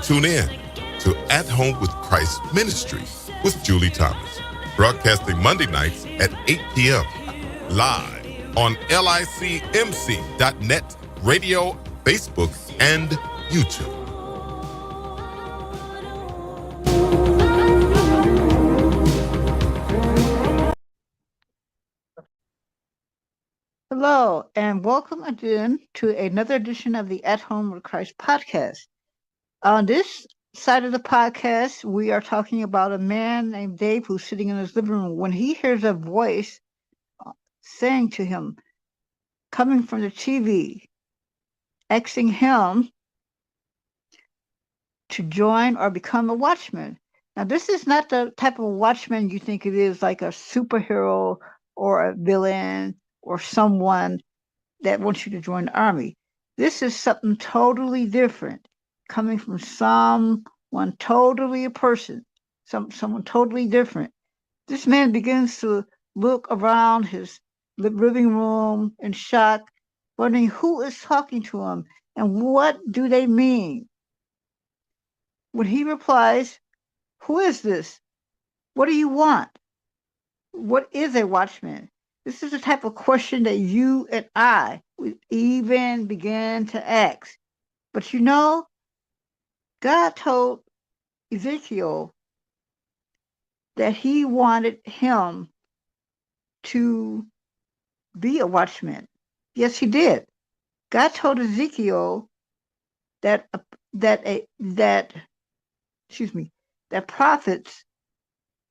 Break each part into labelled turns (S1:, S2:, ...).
S1: tune in to At Home with Christ Ministry with Julie Thomas, broadcasting Monday nights at 8 p.m. live on licmc.net, radio, Facebook, and YouTube.
S2: Hello, and welcome again to another edition of the At Home with Christ podcast. On this side of the podcast, we are talking about a man named Dave who's sitting in his living room when he hears a voice saying to him, coming from the TV, asking him to join or become a watchman. Now, this is not the type of watchman you think it is, like a superhero or a villain or someone that wants you to join the army. This is something totally different, coming from someone totally a person, someone totally different. This man begins to look around his living room in shock, wondering who is talking to him and what do they mean. When he replies, "Who is this? What do you want? What is a watchman?" This is the type of question that you and I would even begin to ask. But you know, God told Ezekiel that he wanted him to be a watchman. Yes, he did. God told Ezekiel that prophets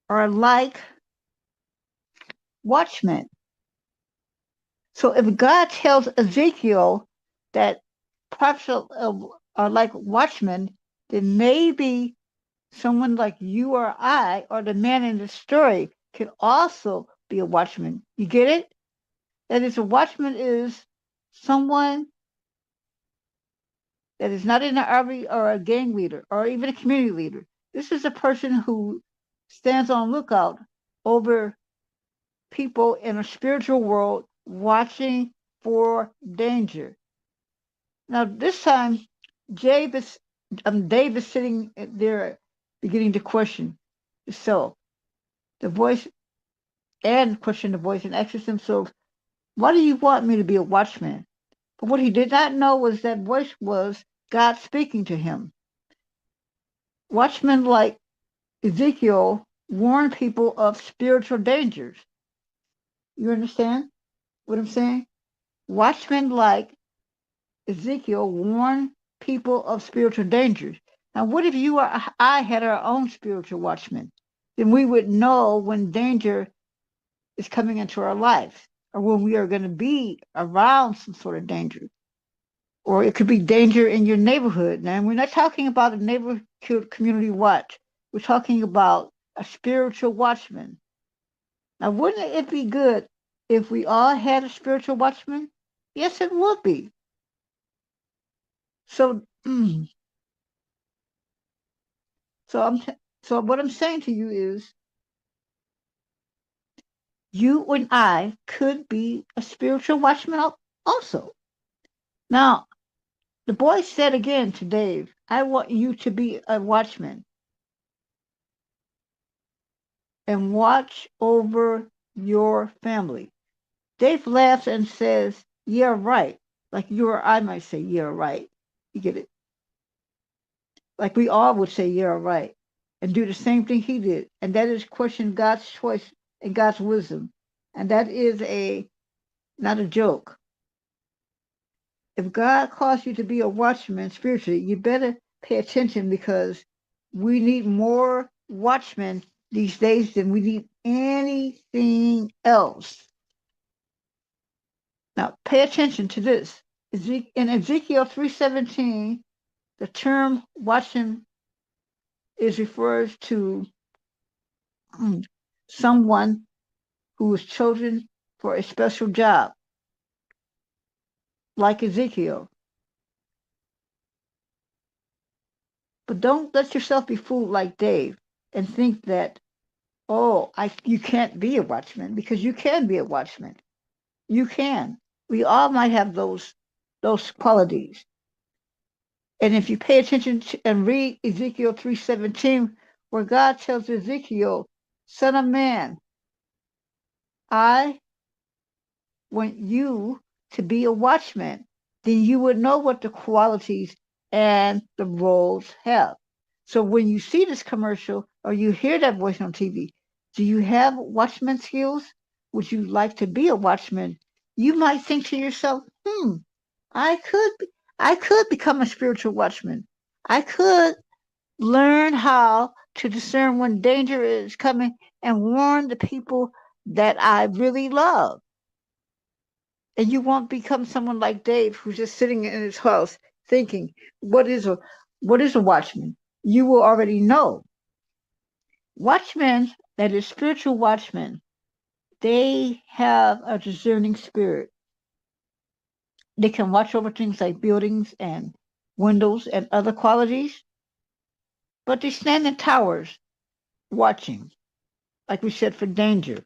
S2: are like watchmen. So if God tells Ezekiel that prophets are like watchmen, then maybe someone like you or I, or the man in the story, can also be a watchman. You get it? That is, a watchman is someone that is not in the army or a gang leader or even a community leader. This is a person who stands on lookout over people in a spiritual world, watching for danger. Now, this time, Dave is sitting there beginning to question the self, the voice, and question the voice, and asks himself, "Why do you want me to be a watchman?" But what he did not know was that voice was God speaking to him. Watchmen like Ezekiel warn people of spiritual dangers. You understand what I'm saying? Watchmen like Ezekiel warn people of spiritual dangers. Now, what if you or I had our own spiritual watchman? Then we would know when danger is coming into our life, or when we are going to be around some sort of danger. Or it could be danger in your neighborhood. Now, we're not talking about a neighborhood community watch. We're talking about a spiritual watchman. Now, wouldn't it be good if we all had a spiritual watchman? Yes, it would be. So, so what I'm saying to you is, you and I could be a spiritual watchman also. Now, the boy said again to Dave, "I want you to be a watchman and watch over your family." Dave laughs and says, "Yeah, right." Like you or I might say, "Yeah, right." You get it? Like we all would say, "Yeah, right," and do the same thing he did. And that is question God's choice and God's wisdom. And that is not a joke. If God calls you to be a watchman spiritually, you better pay attention, because we need more watchmen these days than we need anything else. Now, pay attention to this. In Ezekiel 3:17, the term watchman is refers to someone who is chosen for a special job, like Ezekiel. But don't let yourself be fooled like Dave and think that, you can't be a watchman, because you can be a watchman. You can. We all might have those qualities. And if you pay attention and read Ezekiel 3:17, where God tells Ezekiel, Son of man, I want you to be a watchman, then you would know what the qualities and the roles have. So when you see this commercial or you hear that voice on TV, do you have watchman skills? Would you like to be a watchman? You might think to yourself, I could become a spiritual watchman. I could learn how to discern when danger is coming and warn the people that I really love. And you won't become someone like Dave who's just sitting in his house thinking, what is a watchman? You will already know. Watchmen, that is spiritual watchmen, they have a discerning spirit. They can watch over things like buildings and windows and other qualities, but they stand in towers watching, like we said, for danger.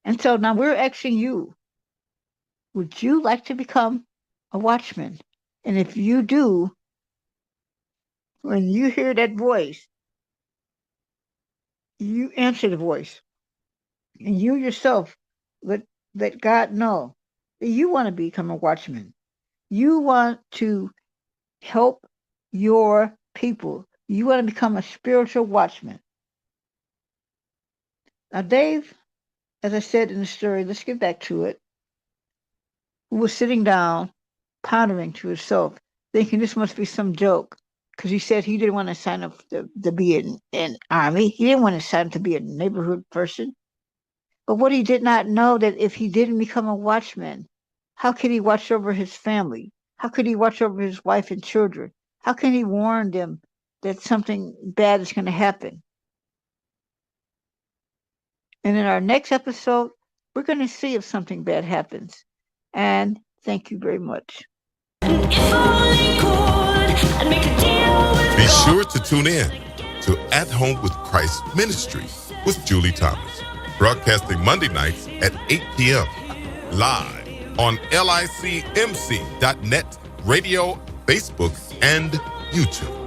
S2: And so now we're asking you, would you like to become a watchman? And if you do, when you hear that voice, you answer the voice. And you yourself let God know that you want to become a watchman. You want to help your people. You want to become a spiritual watchman. Now, Dave, as I said in the story, let's get back to it, who was sitting down, pondering to himself, thinking this must be some joke, because he said he didn't want to sign up to be in an army. He didn't want to sign up to be a neighborhood person. But what he did not know, that if he didn't become a watchman, how could he watch over his family? How could he watch over his wife and children? How can he warn them that something bad is going to happen? And in our next episode, we're going to see if something bad happens. And thank you very much.
S1: Be sure to tune in to At Home with Christ Ministry with Julie Thomas, broadcasting Monday nights at 8 p.m. live on licmc.net, radio, Facebook, and YouTube.